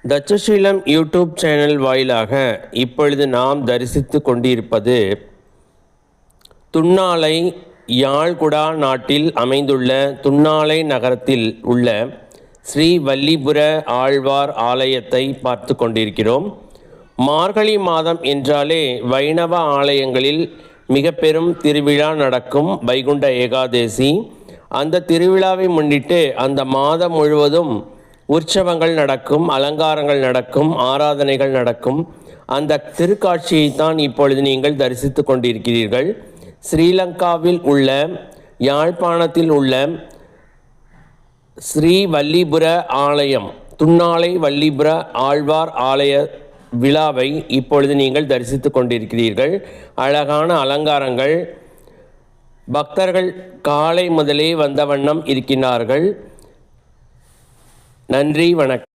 Takshashila YouTube channel வாயிலாக இப்பொழுது நாம் தரிசித்து கொண்டிருப்பது துன்னாலை யாழ்குடா நாட்டில் அமைந்துள்ள துன்னாலை நகரத்தில் உள்ள ஸ்ரீ வல்லிபுர ஆழ்வார் ஆலயத்தை பார்த்து கொண்டிருக்கிறோம். மார்கழி மாதம் என்றாலே வைணவ ஆலயங்களில் மிக பெரும் திருவிழா நடக்கும் வைகுண்ட ஏகாதேசி. அந்த திருவிழாவை முன்னிட்டு அந்த மாதம் முழுவதும் உற்சவங்கள் நடக்கும், அலங்காரங்கள் நடக்கும், ஆராதனைகள் நடக்கும். அந்த திருக்காட்சியைத்தான் இப்பொழுது நீங்கள் தரிசித்து கொண்டிருக்கிறீர்கள். ஸ்ரீலங்காவில் உள்ள யாழ்ப்பாணத்தில் உள்ள ஸ்ரீ வல்லிபுர ஆலயம், துன்னாலை வல்லிபுர ஆழ்வார் ஆலய விழாவை இப்பொழுது நீங்கள் தரிசித்து கொண்டிருக்கிறீர்கள். அழகான அலங்காரங்கள், பக்தர்கள் காலை முதலே வந்த வண்ணம் இருக்கின்றார்கள். நன்றி, வணக்கம்.